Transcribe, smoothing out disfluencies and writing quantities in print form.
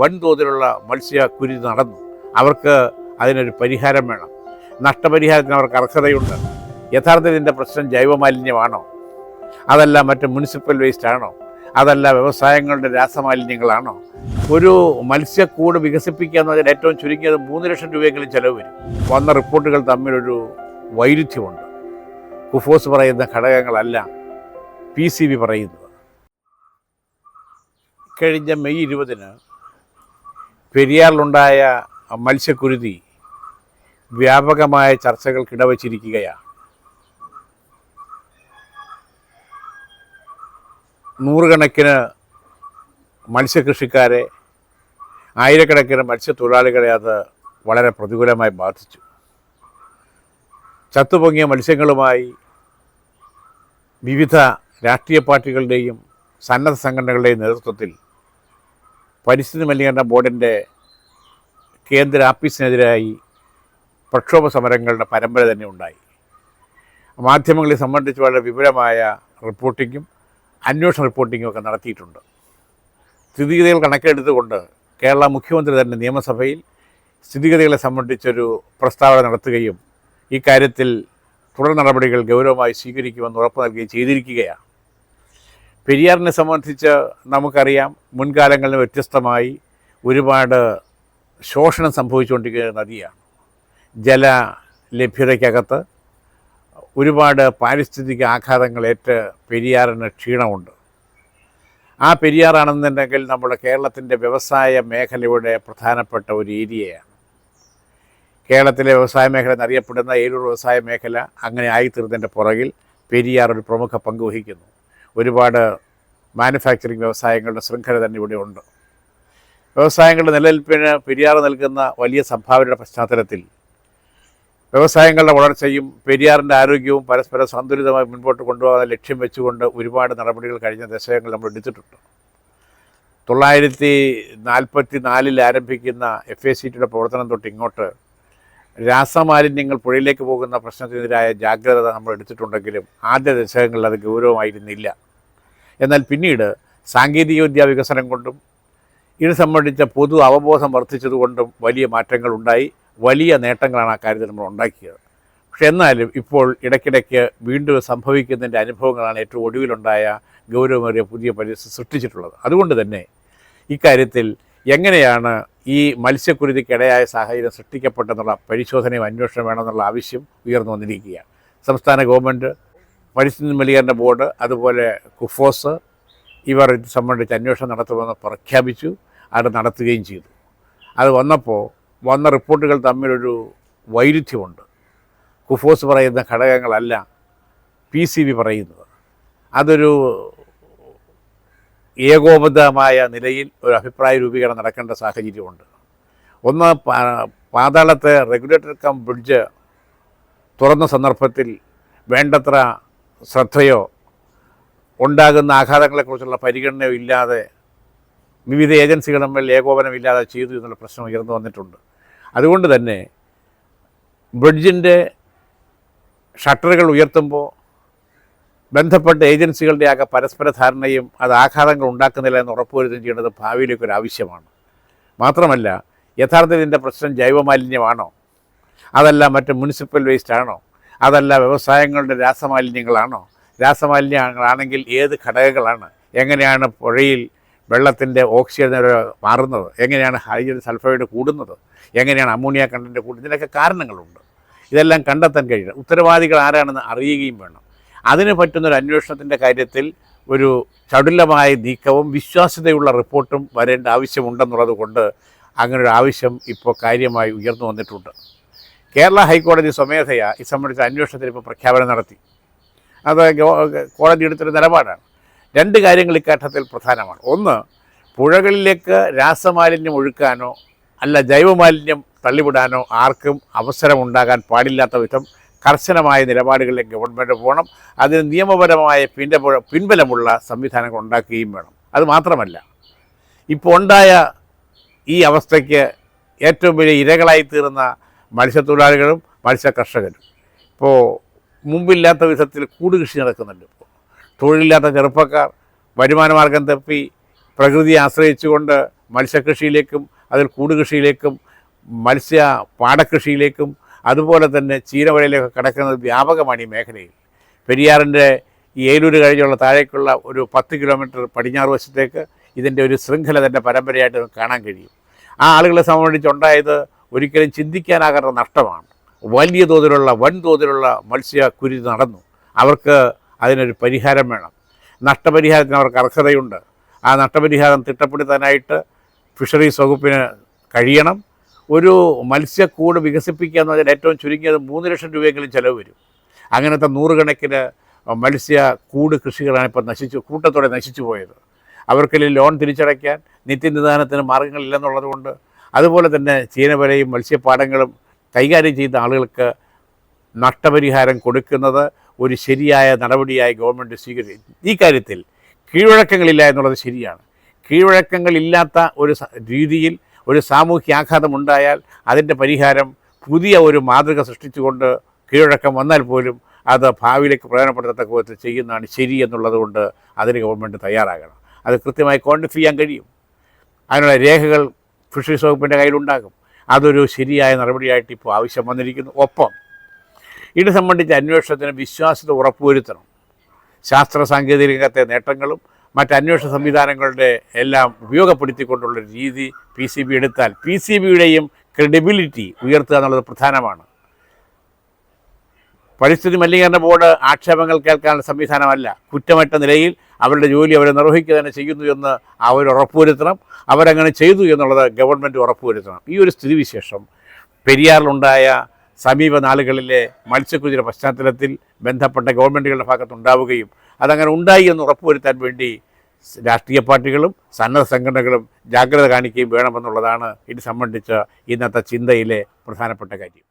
വൻതോതിലുള്ള മത്സ്യക്കുരുതി നടന്നു. അവർക്ക് അതിനൊരു പരിഹാരം വേണം. നഷ്ടപരിഹാരത്തിന് അവർക്ക് അർഹതയുണ്ട്. യഥാർത്ഥത്തിൽ ഇതിൻ്റെ പ്രശ്നം ജൈവമാലിന്യമാണോ? അതല്ല മറ്റ് മുനിസിപ്പൽ വേസ്റ്റ് ആണോ? അതല്ല വ്യവസായങ്ങളുടെ രാസമാലിന്യങ്ങളാണോ? ഒരു മത്സ്യക്കൂട് വികസിപ്പിക്കുക എന്ന് പറഞ്ഞാൽ ഏറ്റവും ചുരുങ്ങിയത് 3 ലക്ഷം രൂപയെങ്കിലും ചിലവ് വരും. വന്ന റിപ്പോർട്ടുകൾ തമ്മിലൊരു വൈരുദ്ധ്യമുണ്ട്. കുഫോസ് പറയുന്ന ഘടകങ്ങളല്ല PCB പറയുന്നത്. കഴിഞ്ഞ മെയ് 20 പെരിയാറിലുണ്ടായ മത്സ്യക്കുരുതി വ്യാപകമായ ചർച്ചകൾക്കിടവച്ചിരിക്കുകയാണ്. 100 കണക്കിന് മത്സ്യകൃഷിക്കാരെ, 1000 കണക്കിന് മത്സ്യത്തൊഴിലാളികളെ അത് വളരെ പ്രതികൂലമായി ബാധിച്ചു. ചത്തുപൊങ്ങിയ മത്സ്യങ്ങളുമായി വിവിധ രാഷ്ട്രീയ പാർട്ടികളുടെയും സന്നദ്ധ സംഘടനകളുടെയും നേതൃത്വത്തിൽ പരിസ്ഥിതി മലിനീകരണ ബോർഡിൻ്റെ കേന്ദ്ര ആഫീസിനെതിരായി പ്രക്ഷോഭ സമരങ്ങളുടെ പരമ്പര തന്നെ ഉണ്ടായി. മാധ്യമങ്ങളെ സംബന്ധിച്ച് വളരെ വിപുലമായ റിപ്പോർട്ടിങ്ങും അന്വേഷണ റിപ്പോർട്ടിങ്ങും ഒക്കെ നടത്തിയിട്ടുണ്ട്. സ്ഥിതിഗതികൾ കണക്കിലെടുത്തുകൊണ്ട് കേരള മുഖ്യമന്ത്രി തന്നെ നിയമസഭയിൽ സ്ഥിതിഗതികളെ സംബന്ധിച്ചൊരു പ്രസ്താവന നടത്തുകയും ഇക്കാര്യത്തിൽ തുടർ നടപടികൾ ഗൗരവമായി സ്വീകരിക്കുമെന്ന് ഉറപ്പ് നൽകുകയും ചെയ്തിരിക്കുകയാണ്. പെരിയാറിനെ സംബന്ധിച്ച് നമുക്കറിയാം, മുൻകാലങ്ങളിൽ വ്യത്യസ്തമായി ഒരുപാട് ശോഷണം സംഭവിച്ചുകൊണ്ടിരിക്കുന്ന നദിയാണ്. ജല ലഭ്യതയ്ക്കകത്ത് ഒരുപാട് പാരിസ്ഥിതിക ആഘാതങ്ങളേറ്റ് പെരിയാറിന് ക്ഷീണമുണ്ട്. ആ പെരിയാറാണെന്നുണ്ടെങ്കിൽ നമ്മുടെ കേരളത്തിൻ്റെ വ്യവസായ മേഖലയുടെ പ്രധാനപ്പെട്ട ഒരു ഏരിയയാണ്. കേരളത്തിലെ വ്യവസായ മേഖല എന്നറിയപ്പെടുന്ന ഏലൂർ വ്യവസായ മേഖല അങ്ങനെ ആയിത്തീർന്നതിൻ്റെ പുറകിൽ പെരിയാർ ഒരു പ്രമുഖ പങ്ക് വഹിക്കുന്നു. ഒരുപാട് മാനുഫാക്ചറിങ് വ്യവസായങ്ങളുടെ ശൃംഖല തന്നെ ഇവിടെ ഉണ്ട്. വ്യവസായങ്ങളുടെ നിലനിൽപ്പിന് പെരിയാർ നൽകുന്ന വലിയ സംഭാവനയുടെ പശ്ചാത്തലത്തിൽ വ്യവസായങ്ങളുടെ വളർച്ചയും പെരിയാറിൻ്റെ ആരോഗ്യവും പരസ്പരം സന്തുലിതമായി മുൻപോട്ട് കൊണ്ടുപോകാൻ ലക്ഷ്യം വെച്ചുകൊണ്ട് ഒരുപാട് നടപടികൾ കഴിഞ്ഞ ദശകങ്ങൾ നമ്മൾ എടുത്തിട്ടുണ്ട്. 1944 ആരംഭിക്കുന്ന FACTയുടെ പ്രവർത്തനം തൊട്ട് ഇങ്ങോട്ട് രാസമാലിന്യങ്ങൾ പുഴയിലേക്ക് പോകുന്ന പ്രശ്നത്തിനെതിരായ ജാഗ്രത നമ്മൾ എടുത്തിട്ടുണ്ടെങ്കിലും ആദ്യ ദശകങ്ങളിൽ അത് ഗൗരവമായിരുന്നില്ല. എന്നാൽ പിന്നീട് സാങ്കേതികവിദ്യാ വികസനം കൊണ്ടും ഇത് സംബന്ധിച്ച പൊതു അവബോധം വർദ്ധിച്ചതുകൊണ്ടും വലിയ മാറ്റങ്ങളുണ്ടായി. വലിയ നേട്ടങ്ങളാണ് ആ കാര്യത്തിൽ നമ്മൾ ഉണ്ടാക്കിയത്. പക്ഷെ എന്നാലും ഇപ്പോൾ ഇടയ്ക്കിടയ്ക്ക് വീണ്ടും സംഭവിക്കുന്നതിൻ്റെ അനുഭവങ്ങളാണ് ഏറ്റവും ഒടുവിലുണ്ടായ ഗൗരവമേറിയ പുതിയ പരിസ്ഥിതി സൃഷ്ടിച്ചിട്ടുള്ളത്. അതുകൊണ്ട് തന്നെ ഇക്കാര്യത്തിൽ എങ്ങനെയാണ് ഈ മത്സ്യക്കുരുതിക്കിടയായ സാഹചര്യം സൃഷ്ടിക്കപ്പെട്ടെന്നുള്ള പരിശോധനയും അന്വേഷണം വേണമെന്നുള്ള ആവശ്യം ഉയർന്നു വന്നിരിക്കുകയാണ്. സംസ്ഥാന ഗവൺമെൻറ്, പരിസ്ഥിതി മലിനീകരണ ബോർഡ്, അതുപോലെ കുഫോസ് ഇവർ ഇത് സംബന്ധിച്ച് അന്വേഷണം നടത്തുമെന്ന് പ്രഖ്യാപിച്ചു. അത് നടത്തുകയും ചെയ്തു. അത് വന്ന റിപ്പോർട്ടുകൾ തമ്മിലൊരു വൈരുദ്ധ്യമുണ്ട്. കുഫോസ് പറയുന്ന ഘടകങ്ങളല്ല PCB പറയുന്നത്. അതൊരു ഏകോപതമായ നിലയിൽ ഒരു അഭിപ്രായ രൂപീകരണം നടക്കേണ്ട സാഹചര്യമുണ്ട്. ഒന്ന്, പാതാളത്തെ റെഗുലേറ്റർ കം ബ്രിഡ്ജ് തുറന്ന സന്ദർഭത്തിൽ വേണ്ടത്ര ശ്രദ്ധയോ ഉണ്ടാകുന്ന ആഘാതങ്ങളെക്കുറിച്ചുള്ള പരിഗണനയോ ഇല്ലാതെ വിവിധ ഏജൻസികൾ തമ്മിൽ ഏകോപനമില്ലാതെ ചെയ്തു എന്നുള്ള പ്രശ്നം ഉയർന്നു വന്നിട്ടുണ്ട്. അതുകൊണ്ട് തന്നെ ബ്രിഡ്ജിൻ്റെ ഷട്ടറുകൾ ഉയർത്തുമ്പോൾ ബന്ധപ്പെട്ട ഏജൻസികളുടെ ആകെ പരസ്പര ധാരണയും അത് ആഘാതങ്ങൾ ഉണ്ടാക്കുന്നില്ല എന്ന് ഉറപ്പുവരുത്തുകയും ചെയ്യേണ്ടത് ഭാവിയിലേക്കൊരു ആവശ്യമാണ്. മാത്രമല്ല, യഥാർത്ഥത്തിൽ ഇതിൻ്റെ പ്രശ്നം ജൈവമാലിന്യമാണോ? അതല്ല മറ്റ് മുനിസിപ്പൽ വേസ്റ്റ് ആണോ? അതല്ല വ്യവസായങ്ങളുടെ രാസമാലിന്യങ്ങളാണോ? രാസമാലിന്യങ്ങളാണെങ്കിൽ ഏത് ഘടകങ്ങളാണ്? എങ്ങനെയാണ് പുഴയിൽ വെള്ളത്തിൻ്റെ ഓക്സിജൻ മാറുന്നത്? എങ്ങനെയാണ് ഹൈഡ്രജൻ സൾഫൈഡ് കൂടുന്നത്? എങ്ങനെയാണ് അമോണിയ കണ്ടൻറ്റ് കൂടുന്നത്? ഇതിനൊക്കെ കാരണങ്ങളുണ്ട്. ഇതെല്ലാം കണ്ടെത്താൻ കഴിയണം. ഉത്തരവാദികൾ ആരാണെന്ന് അറിയുകയും വേണം. അതിന് പറ്റുന്നൊരു അന്വേഷണത്തിൻ്റെ കാര്യത്തിൽ ഒരു ചടുലമായ നീക്കവും വിശ്വാസ്യതയുള്ള റിപ്പോർട്ടും വരേണ്ട ആവശ്യമുണ്ടെന്നുള്ളത് കൊണ്ട് അങ്ങനൊരു ആവശ്യം ഇപ്പോൾ കാര്യമായി ഉയർന്നു വന്നിട്ടുണ്ട്. കേരള ഹൈക്കോടതി സ്വമേധയാ ഇത് സംബന്ധിച്ച അന്വേഷണത്തിന് ഇപ്പോൾ പ്രഖ്യാപനം നടത്തി. അത് കോടതി എടുത്തൊരു നിലപാടാണ്. 2 കാര്യങ്ങൾ ഇക്കാര്യത്തിൽ പ്രധാനമാണ്. ഒന്ന്, പുഴകളിലേക്ക് രാസമാലിന്യം ഒഴുക്കാനോ അല്ല ജൈവമാലിന്യം തള്ളിവിടാനോ ആർക്കും അവസരമുണ്ടാകാൻ പാടില്ലാത്ത വിധം കർശനമായ നിലപാടുകളിലേക്ക് ഗവൺമെൻറ് പോകണം. അതിന് നിയമപരമായ പിൻബലമുള്ള സംവിധാനങ്ങൾ ഉണ്ടാക്കുകയും വേണം. അത് മാത്രമല്ല, ഇപ്പോൾ ഉണ്ടായ ഈ അവസ്ഥയ്ക്ക് ഏറ്റവും വലിയ ഇരകളായിത്തീർന്ന മത്സ്യത്തൊഴിലാളികളും മത്സ്യകർഷകരും. ഇപ്പോൾ മുമ്പില്ലാത്ത വിധത്തിൽ കൂടുകൃഷി നടക്കുന്നുണ്ട്. തൊഴിലില്ലാത്ത ചെറുപ്പക്കാർ വരുമാനമാർഗം തപ്പി പ്രകൃതിയെ ആശ്രയിച്ചുകൊണ്ട് മത്സ്യകൃഷിയിലേക്കും അതിൽ കൂട് കൃഷിയിലേക്കും മത്സ്യ പാടകൃഷിയിലേക്കും അതുപോലെ തന്നെ ചീരവലയിലേക്ക് കടക്കുന്നത് വ്യാപകമാണ് ഈ മേഖലയിൽ. പെരിയാറിൻ്റെ ഈ ഏലൂർ കഴിഞ്ഞുള്ള താഴേക്കുള്ള ഒരു 10 കിലോമീറ്റർ പടിഞ്ഞാറ് വശത്തേക്ക് ഇതിൻ്റെ ഒരു ശൃംഖല തന്നെ പരമ്പരയായിട്ട് കാണാൻ കഴിയും. ആ ആളുകളെ സംബന്ധിച്ചുണ്ടായത് ഒരിക്കലും ചിന്തിക്കാനാകാത്ത നഷ്ടമാണ്. വലിയ തോതിലുള്ള വൻതോതിലുള്ള മത്സ്യക്കുരുതി നടന്നു. അവർക്ക് അതിനൊരു പരിഹാരം വേണം. നഷ്ടപരിഹാരത്തിന് അവർക്ക് അർഹതയുണ്ട്. ആ നഷ്ടപരിഹാരം തിട്ടപ്പെടുത്താനായിട്ട് ഫിഷറീസ് വകുപ്പിന് കഴിയണം. ഒരു മത്സ്യക്കൂട് വികസിപ്പിക്കുക എന്ന് പറഞ്ഞാൽ ഏറ്റവും ചുരുങ്ങിയത് 3 ലക്ഷം രൂപയെങ്കിലും ചിലവ് വരും. അങ്ങനത്തെ 100 കണക്കിന് മത്സ്യക്കൂട് കൃഷികളാണ് ഇപ്പോൾ കൂട്ടത്തോടെ നശിച്ചു പോയത്. അവർക്കിൽ ലോൺ തിരിച്ചടയ്ക്കാൻ നിത്യനിദാനത്തിന് മാർഗ്ഗങ്ങളില്ലെന്നുള്ളത് കൊണ്ട്, അതുപോലെ തന്നെ ചീനവലയും മത്സ്യപ്പാടങ്ങളും കൈകാര്യം ചെയ്യുന്ന ആളുകൾക്ക് നഷ്ടപരിഹാരം കൊടുക്കുന്നത് ഒരു ശരിയായ നടപടിയായി ഗവൺമെൻറ് സ്വീകരിക്കും. ഈ കാര്യത്തിൽ കീഴ്വഴക്കങ്ങളില്ല എന്നുള്ളത് ശരിയാണ്. കീഴ്വഴക്കങ്ങളില്ലാത്ത ഒരു രീതിയിൽ ഒരു സാമൂഹ്യ ആഘാതം ഉണ്ടായാൽ അതിൻ്റെ പരിഹാരം പുതിയ ഒരു മാതൃക സൃഷ്ടിച്ചുകൊണ്ട് കീഴ്വഴക്കം വന്നാൽ പോലും അത് ഭാവിയിലേക്ക് പ്രയോജനപ്പെടുത്തത്തക്ക വിധത്തിൽ ചെയ്യുന്നതാണ് ശരി എന്നുള്ളത് കൊണ്ട് അതിന് ഗവൺമെൻറ് തയ്യാറാകണം. അത് കൃത്യമായി ക്വാണ്ടിഫൈ ചെയ്യാൻ കഴിയും. അതിനുള്ള രേഖകൾ ഫിഷറീസ് വകുപ്പിൻ്റെ കയ്യിലുണ്ടാകും. അതൊരു ശരിയായ നടപടിയായിട്ട് ഇപ്പോൾ ആവശ്യം വന്നിരിക്കുന്നു. ഒപ്പം ഇത് സംബന്ധിച്ച അന്വേഷണത്തിന് വിശ്വാസ്യത ഉറപ്പുവരുത്തണം. ശാസ്ത്ര സാങ്കേതിക രംഗത്തെ നേട്ടങ്ങളും മറ്റ് അന്വേഷണ സംവിധാനങ്ങളുടെ എല്ലാം ഉപയോഗപ്പെടുത്തിക്കൊണ്ടുള്ള രീതി PCB എടുത്താൽ PCBയുടെയും ക്രെഡിബിലിറ്റി ഉയർത്തുക എന്നുള്ളത് പ്രധാനമാണ്. പരിസ്ഥിതി മലിനീകരണ ബോർഡ് ആക്ഷേപങ്ങൾ കേൾക്കാനുള്ള സംവിധാനമല്ല. കുറ്റമറ്റ നിലയിൽ അവരുടെ ജോലി അവരെ നിർവഹിക്കുക തന്നെ ചെയ്യുന്നു എന്ന് അവർ ഉറപ്പുവരുത്തണം. അവരങ്ങനെ ചെയ്തു എന്നുള്ളത് ഗവൺമെൻറ് ഉറപ്പുവരുത്തണം. ഈ ഒരു സ്ഥിതിവിശേഷം പെരിയാറിലുണ്ടായ സമീപ നാളുകളിലെ മത്സ്യക്കുരുതിയുടെ പശ്ചാത്തലത്തിൽ ബന്ധപ്പെട്ട ഗവൺമെൻറ്റുകളുടെ ഭാഗത്തുണ്ടാവുകയും അതങ്ങനെ ഉണ്ടായി എന്ന് ഉറപ്പുവരുത്താൻ വേണ്ടി രാഷ്ട്രീയ പാർട്ടികളും സന്നദ്ധ സംഘടനകളും ജാഗ്രത കാണിക്കുകയും വേണമെന്നുള്ളതാണ് ഇത് സംബന്ധിച്ച് ഇന്നത്തെ ചിന്തയിലെ പ്രധാനപ്പെട്ട കാര്യം.